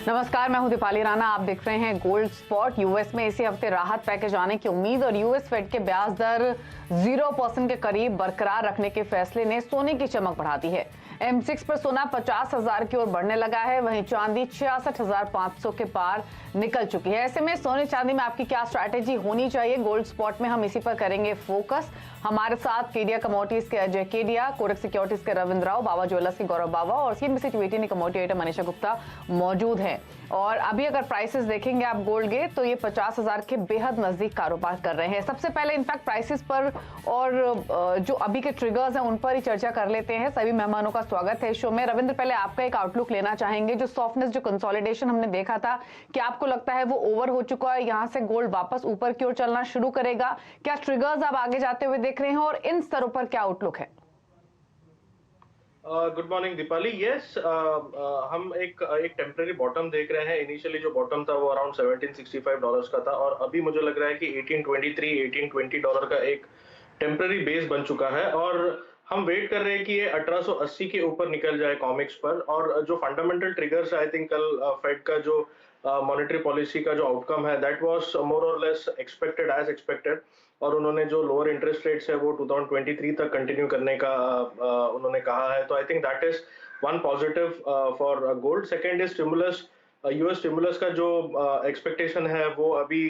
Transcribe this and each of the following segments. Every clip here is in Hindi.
नमस्कार, मैं हूं दीपाली राणा। आप देख रहे हैं गोल्ड स्पॉट। यूएस में इसी हफ्ते राहत पैकेज आने की उम्मीद और यूएस फेड के ब्याज दर 0% के करीब बरकरार रखने के फैसले ने सोने की चमक बढ़ा दी है। M6 पर सोना 50,000 की ओर बढ़ने लगा है, वहीं चांदी 66,500 के पार निकल चुकी है। ऐसे में सोने चांदी में आपकी क्या स्ट्रैटेजी होनी चाहिए? गोल्ड स्पॉट में हम इसी पर करेंगे फोकस। हमारे साथ केडिया कमोडिटीज के अजय केडिया, कोटक सिक्योरिटीज के रविंद्र राव, बाबा ज्वेलर्स के गौरव बाबा और CNBC TV commodity editor Manisha Gupta मौजूद हैं। और अभी अगर प्राइसेस देखेंगे आप गोल्ड के, तो ये 50,000 के बेहद नजदीक कारोबार कर रहे हैं। सबसे पहले इनफैक्ट प्राइसेस पर और जो अभी के ट्रिगर्स हैं उन पर ही चर्चा कर लेते हैं। सभी मेहमानों का स्वागत है शो में। रविंद्र, पहले आपका एक आउटलुक लेना चाहेंगे। जो सॉफ्टनेस, जो कंसोलिडेशन हमने देखा था, क्या आपको लगता है वो ओवर हो चुका है? यहाँ से गोल्ड वापस ऊपर की ओर चलना शुरू करेगा? क्या ट्रिगर्स आप आगे जाते हुए देख रहे हैं और इन स्तरों पर क्या आउटलुक है? Good morning Deepali. यस, हम एक टेम्पररी बॉटम देख रहे हैं। इनिशियली जो बॉटम था वो अराउंड $1765 का था और अभी मुझे लग रहा है कि 1823 1820 डॉलर का एक टेम्पररी बेस बन चुका है और हम वेट कर रहे हैं कि ये 1880 के ऊपर निकल जाए कॉमिक्स पर। और जो फंडामेंटल ट्रिगर्स आई थिंक कल फेड का जो मॉनेटरी पॉलिसी का जो आउटकम है, दैट वाज मोर और लेस एक्सपेक्टेड एज एक्सपेक्टेड। और उन्होंने जो लोअर इंटरेस्ट रेट्स है वो 2023 तक कंटिन्यू करने का उन्होंने कहा है। तो I think that is one positive for gold. Second is stimulus. US stimulus का जो एक्सपेक्टेशन है वो अभी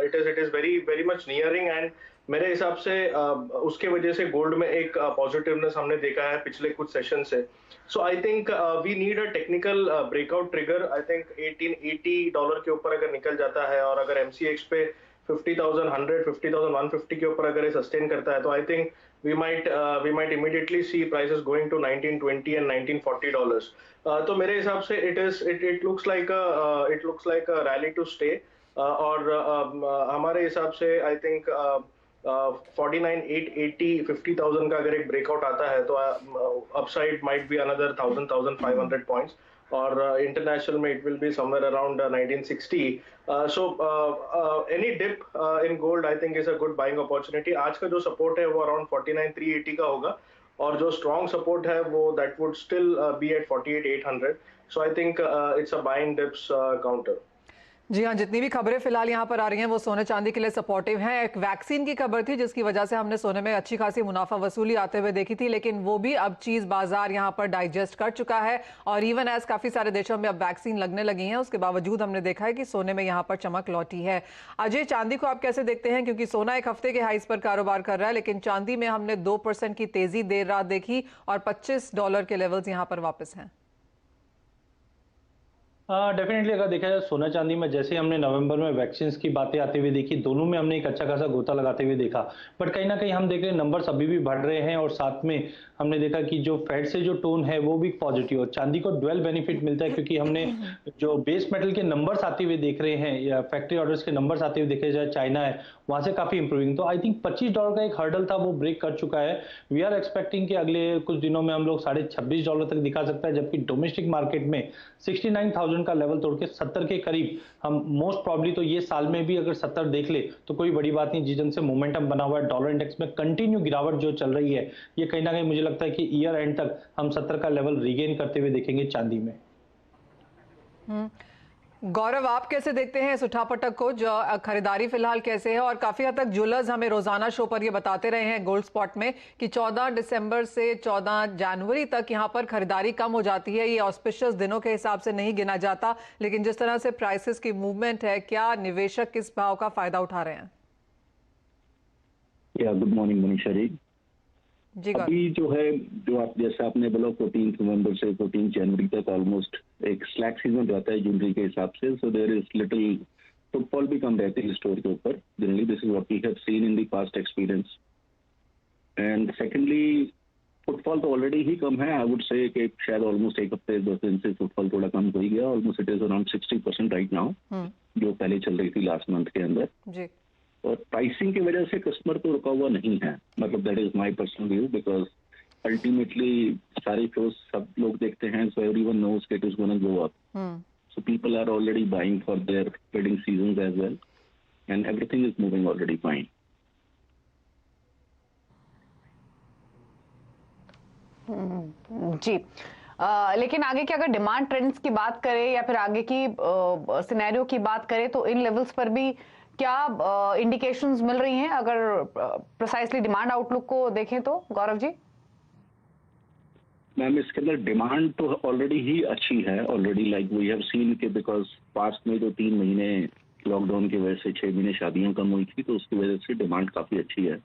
it is very very much nearing and मेरे हिसाब से उसके वजह से गोल्ड में एक पॉजिटिवनेस हमने देखा है पिछले कुछ सेशन से। So I think we need a technical breakout trigger. I think $1880 के ऊपर अगर निकल जाता है और अगर MCX पे 50,100 50,150 के ऊपर अगर ये सस्टेन करता है तो I think we might immediately see prices going to 1920 and $1940. तो मेरे हिसाब से it looks like a rally to stay। और हमारे हिसाब से आई थिंक 49,880 50,000 का अगर एक ब्रेकआउट आता है तो upside might be another 1,500 points और इंटरनेशनल में it will be somewhere around 1960। So any dip in gold I think is a good buying opportunity. आज का जो सपोर्ट है वो अराउंड 49,380 का होगा और जो स्ट्रॉन्ग सपोर्ट है वो that would still be at 48,800। So I think it's a buying dips counter. जी हाँ, जितनी भी खबरें फिलहाल यहाँ पर आ रही हैं वो सोने चांदी के लिए सपोर्टिव हैं। एक वैक्सीन की खबर थी जिसकी वजह से हमने सोने में अच्छी खासी मुनाफा वसूली आते हुए देखी थी, लेकिन वो भी अब चीज बाजार यहाँ पर डाइजेस्ट कर चुका है और इवन एज काफी सारे देशों में अब वैक्सीन लगने लगी हैं, उसके बावजूद हमने देखा है कि सोने में यहाँ पर चमक लौटी है। अजय, चांदी को आप कैसे देखते हैं? क्योंकि सोना एक हफ्ते के हाइस पर कारोबार कर रहा है, लेकिन चांदी में हमने 2% की तेजी देर रात देखी और $25 के लेवल्स यहाँ पर वापस हैं। डेफिनेटली अगर देखा जाए सोना चांदी में, जैसे हमने नवंबर में वैक्सीन की बातें आते हुए देखी, दोनों में हमने एक अच्छा खासा गोता लगाते हुए देखा। बट कहीं ना कहीं हम देख रहे हैं नंबर्स अभी भी बढ़ रहे हैं और साथ में हमने देखा कि जो फेड से जो टोन है वो भी पॉजिटिव और चांदी को डुअल बेनिफिट मिलता है क्योंकि हमने जो बेस मेटल के नंबर्स आते हुए देख रहे हैं या फैक्ट्री ऑर्डर्स के नंबर्स आते हुए देखे जाए, चाइना है वहां से काफी इंप्रूविंग। तो आई थिंक $25 का एक हर्डल था वो ब्रेक कर चुका है। वी आर एक्सपेक्टिंग कि अगले कुछ दिनों में हम लोग $26.5 तक दिखा सकता है, जबकि डोमेस्टिक मार्केट में 69,000 का लेवल तोड़ के 70 के करीब हम मोस्ट प्रॉब्ली तो ये साल में भी अगर 70 देख ले तो कोई बड़ी बात नहीं। जिस ढंग से मोमेंटम बना हुआ है, डॉलर इंडेक्स में कंटिन्यू गिरावट जो चल रही है, ये कहीं ना कहीं मुझे लगता है कि ईयर एंड तक हम 70 का लेवल रिगेन करते हुए देखेंगे चांदी में। गौरव, आप कैसे देखते हैं इस उठापटक को? जो खरीदारी फिलहाल कैसे है? और काफी हद तक ज्वेलर्स हमें रोजाना शो पर ये बताते रहे हैं गोल्ड स्पॉट में कि 14 दिसंबर से 14 जनवरी तक यहाँ पर खरीदारी कम हो जाती है। ये ऑस्पिशियस दिनों के हिसाब से नहीं गिना जाता, लेकिन जिस तरह से प्राइसेस की मूवमेंट है, क्या निवेशक किस भाव का फायदा उठा रहे हैं? Good morning Manisha ji. जी अभी जो है, जो आप जैसे आपने बोला 14 नवंबर से 14 जनवरी तक ऑलमोस्ट एक स्लैक सीजन रहता है ज्वेलरी के हिसाब से। So there is little footfall भी कम रहती है स्टोर के ऊपर। Generally this is what we have seen in the past experience. And secondly footfall तो ऑलरेडी ही कम है। आई वुड से कि शायद ऑलमोस्ट एक हफ्ते 2 दिन से फुटफॉल थोड़ा कम हो ही गया। Almost it is around 60% right now, जो पहले चल रही थी लास्ट मंथ के अंदर। जी। और प्राइसिंग की वजह से कस्टमर तो रुका हुआ नहीं है, मतलब that is my personal view, because ultimately सारे फ्लोज सब लोग देखते हैं, so everyone knows it is gonna go up. So people are already buying for their wedding seasons as well and everything is moving already fine. जी, लेकिन आगे की अगर डिमांड ट्रेंड्स की बात करें या फिर आगे की सिनेरियो की बात करें तो इन लेवल्स पर भी क्या इंडिकेशंस मिल रही हैं अगर प्रिसाइसली डिमांड आउटलुक को देखें तो गौरव जी? मैम इसके अंदर डिमांड तो ऑलरेडी ही अच्छी है, already like we have seen के बिकॉज पास्ट में जो 3 महीने लॉकडाउन की वजह से 6 महीने शादियां कम हुई थी तो उसकी वजह से डिमांड काफी अच्छी है।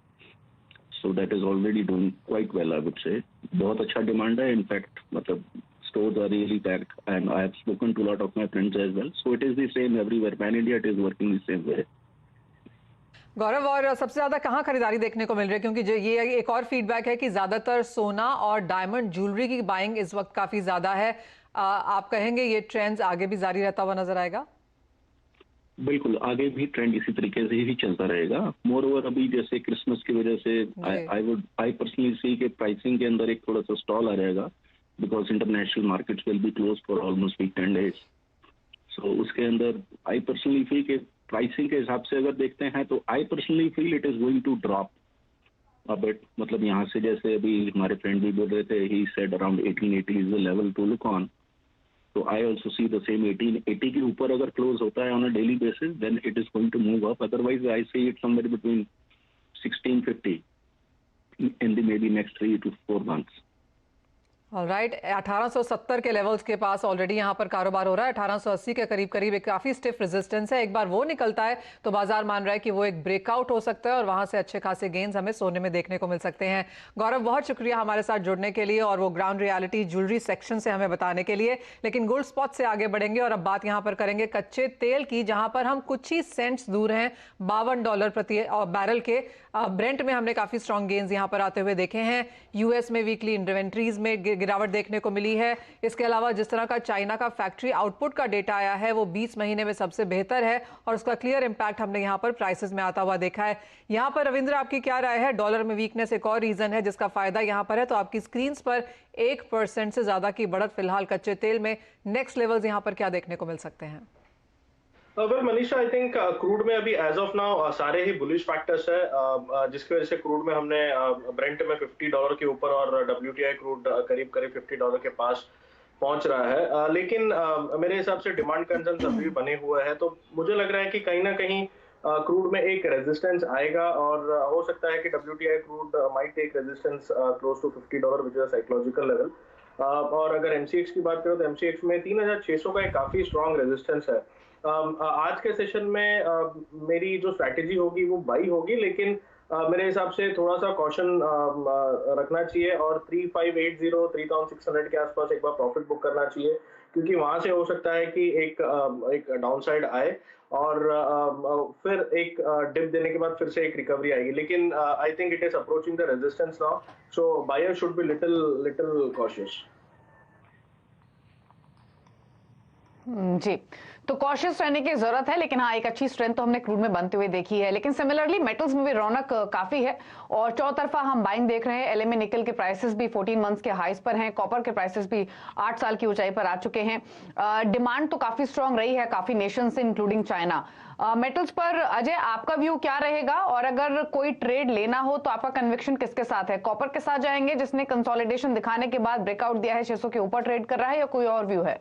So that is already doing quite well I would say. बहुत अच्छा डिमांड है, इनफैक्ट मतलब stores are really packed and I have spoken to a lot of my friends as well. So it is the same everywhere. Pan India it is working the same way. गौरव, और सबसे ज्यादा कहाँ खरीदारी देखने को मिल रही है? क्योंकि जो ये एक और फीडबैक है कि ज्यादातर सोना और डायमंड ज्वेलरी की बाइंग इस वक्त काफी ज्यादा है। आप कहेंगे ये ट्रेंड्स आगे भी जारी रहता हुआ नजर आएगा? बिल्कुल, आगे भी ट्रेंड इसी तरीके से ही चलता रहेगा। मोर ओवर अभी जैसे क्रिसमस की वजह से आई पर्सनली सी के प्राइसिंग के अंदर एक थोड़ा सा स्टॉल आ जाएगा because international markets will be close for almost week 10 days. So उसके अंदर आई पर्सनली फील के प्राइसिंग के हिसाब से अगर देखते हैं तो I personally feel it is going to drop but मतलब यहाँ से जैसे अभी हमारे फ्रेंड भी बोल रहे थे he said around 1880 is the level to look on. तो I also see the same 1880 के ऊपर अगर क्लोज होता है on a daily basis then it is going to move up, otherwise I see it somewhere between 1650 in the maybe next 3 to 4 months। Alright, 1870 के लेवल्स के पास ऑलरेडी यहाँ पर कारोबार हो रहा है। 1880 के करीब करीब एक काफी स्टिफ रेजिस्टेंस है। एक बार वो निकलता है तो बाजार मान रहा है कि वो एक ब्रेकआउट हो सकता है और वहां से अच्छे खासे गेन्स हमें सोने में देखने को मिल सकते हैं। गौरव, बहुत शुक्रिया हमारे साथ जुड़ने के लिए और वो ग्राउंड रियलिटी ज्वेलरी सेक्शन से हमें बताने के लिए। लेकिन गोल्ड स्पॉट से आगे बढ़ेंगे और अब बात यहाँ पर करेंगे कच्चे तेल की, जहां पर हम कुछ ही सेंट्स दूर हैं $52 प्रति बैरल के। ब्रेंट में हमने काफी स्ट्रॉन्ग गेन्स यहाँ पर आते हुए देखे हैं। यूएस में वीकली इन्वेंट्रीज में गिरावट देखने को मिली है। इसके अलावा जिस तरह का चाइना का फैक्ट्री आउटपुट का डेटा आया है वो 20 महीने में सबसे बेहतर है और उसका क्लियर इंपैक्ट हमने यहाँ पर प्राइसेस में आता हुआ देखा है। यहाँ पर रविंद्र, आपकी क्या राय है? डॉलर में वीकनेस एक और रीजन है जिसका फायदा यहाँ पर है, तो आपकी स्क्रीन पर 1% से ज्यादा की बढ़त फिलहाल कच्चे तेल में। नेक्स्ट लेवल्स यहाँ पर क्या देखने को मिल सकते हैं? Well Manisha, I think crude में अभी एज ऑफ नाउ सारे ही बुलिश फैक्टर्स है जिसकी वजह से क्रूड में हमने ब्रेंट में $50 के ऊपर और WTI क्रूड करीब करीब $50 के पास पहुंच रहा है। लेकिन मेरे हिसाब से डिमांड कंसर्न्स अभी भी बने हुए हैं, तो मुझे लग रहा है कि कहीं ना कहीं क्रूड में एक रेजिस्टेंस आएगा और हो सकता है कि WTI crude might take resistance close to $50 which is a psychological level. और अगर MCX की बात करें तो MCX में 3600 का एक काफी स्ट्रॉन्ग रेजिस्टेंस है। आज के सेशन में मेरी जो स्ट्रैटेजी होगी वो बाई होगी, लेकिन मेरे हिसाब से थोड़ा सा कॉशन रखना चाहिए और 3580 3600 के आसपास एक बार प्रॉफिट बुक करना चाहिए, क्योंकि वहां से हो सकता है कि एक डाउनसाइड आए और फिर एक डिप देने के बाद फिर से एक रिकवरी आएगी। लेकिन I think it is approaching the resistance now, so buyer should be little cautious. जी, तो कॉशियस रहने की जरूरत है, लेकिन हाँ एक अच्छी स्ट्रेंथ तो हमने क्रूड में बनते हुए देखी है। लेकिन सिमिलरली मेटल्स में भी रौनक काफी है और चौतरफा हम बाइंग देख रहे हैं। LME निकल के प्राइसेस भी 14 मंथ्स के हाईज पर हैं, कॉपर के प्राइसेस भी 8 साल की ऊंचाई पर आ चुके हैं। डिमांड तो काफी स्ट्रांग रही है काफी नेशन से इंक्लूडिंग चाइना। मेटल्स पर अजय, आपका व्यू क्या रहेगा? और अगर कोई ट्रेड लेना हो तो आपका कन्विक्शन किसके साथ है? कॉपर के साथ जाएंगे जिसने कंसोलिडेशन दिखाने के बाद ब्रेकआउट दिया है, 600 के ऊपर ट्रेड कर रहा है, या कोई और व्यू है?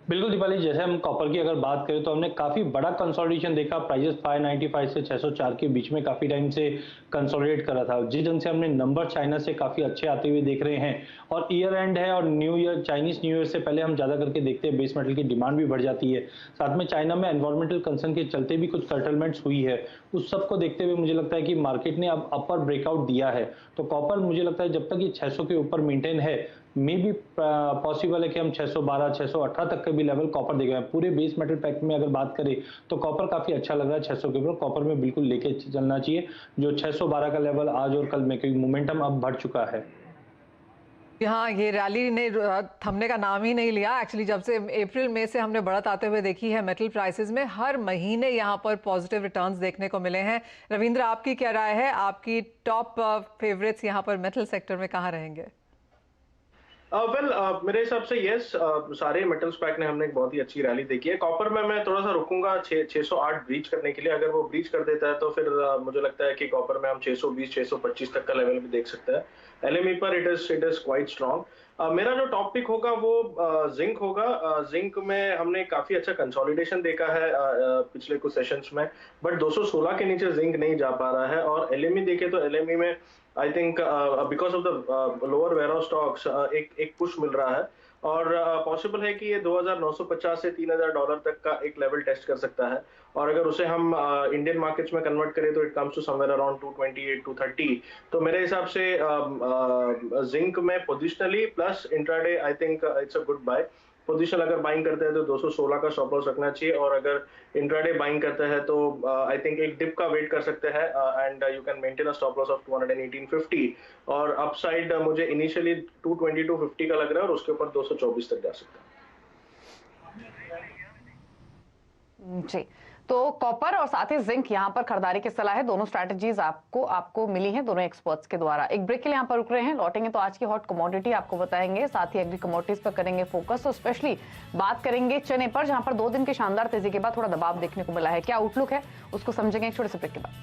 बिल्कुल दीपाली, जैसे हम कॉपर की अगर बात करें तो हमने काफी बड़ा कंसोलिडेशन देखा। प्राइसेस 595 से 604 के बीच में काफी टाइम से कंसोलिडेट कर रहा था। जिस ढंग से हमने नंबर चाइना से काफी अच्छे आते हुए देख रहे हैं और ईयर एंड है और new year, Chinese new year से पहले हम ज्यादा करके देखते हैं बेस मेटल की डिमांड भी बढ़ जाती है। साथ में चाइना में एनवायरमेंटल कंसर्न के चलते भी कुछ कर्टलमेंट्स हुई है। उस सबको देखते हुए मुझे लगता है कि मार्केट ने अब अपर ब्रेकआउट दिया है, तो कॉपर मुझे लगता है जब तक ये 600 के ऊपर मेंटेन है, मे भी पॉसिबल है कि हम 612 618 तक के भी लेवल कॉपर देख रहे हैं। पूरे बेस मेटल पैक में अगर बात करें तो कॉपर काफी अच्छा लग रहा है 600 के ऊपर। कॉपर में बिल्कुल लेके चलना चाहिए, जो 612 का लेवल आज और कल में, क्योंकि मोमेंटम अब बढ़ चुका है। यहाँ ये रैली ने थमने का नाम ही नहीं लिया। एक्चुअली जब से अप्रैल मई से हमने बढ़त आते हुए देखी है मेटल प्राइसेस में, हर महीने यहाँ पर पॉजिटिव रिटर्न्स देखने को मिले हैं। रविंद्र, आपकी क्या राय है? आपकी टॉप फेवरेट्स यहाँ पर मेटल सेक्टर में कहाँ रहेंगे? मेरे हिसाब से यस, सारे मेटल स्पैक ने हमने एक बहुत ही अच्छी रैली देखी है। कॉपर में मैं थोड़ा सा रुकूंगा 608 ब्रीच करने के लिए। अगर वो ब्रीच कर देता है तो फिर मुझे लगता है कि कॉपर में हम 620 625 तक का लेवल भी देख सकते हैं। एलएमई पर इट इज क्वाइट स्ट्रांग। मेरा जो टॉप पिक होगा वो जिंक होगा। जिंक में हमने काफी अच्छा कंसोलिडेशन देखा है पिछले कुछ सेशंस में, बट 216 के नीचे जिंक नहीं जा पा रहा है। और एलएमई देखे तो एलएमई में I think because of the lower ware stocks एक पुश मिल रहा है, और पॉसिबल है कि ये 2,950 से $3,000 तक का एक लेवल टेस्ट कर सकता है। और अगर उसे हम इंडियन मार्केट्स में कन्वर्ट करें तो it comes to somewhere around 228 230। तो मेरे हिसाब से जिंक में positionally plus intraday I think it's a good buy. Position अगर बाइंग करते हैं तो 216 का स्टॉप लॉस रखना चाहिए, और अगर इंट्राडे बाइंग करते हैं तो आई थिंक एक डिप का वेट कर सकते हैं and you can maintain a stop loss of 218.50। और अपसाइड मुझे इनिशियली 220-250 का लग रहा है, और उसके ऊपर 224 तक जा सकता है। जी, तो कॉपर और साथ ही जिंक यहाँ पर खरीदारी की सलाह है। दोनों स्ट्रैटेजीज आपको मिली हैं दोनों एक्सपर्ट्स के द्वारा। एक ब्रेक के लिए यहाँ पर रुक रहे हैं, लौटेंगे तो आज की हॉट कमोडिटी आपको बताएंगे, साथ ही एग्री कमोडिटीज पर करेंगे फोकस, और स्पेशली बात करेंगे चने पर, जहां पर 2 दिन की शानदार तेजी के बाद थोड़ा दबाव देखने को मिला है। क्या आउटलुक है उसको समझेंगे एक छोटे से ब्रेक के बाद।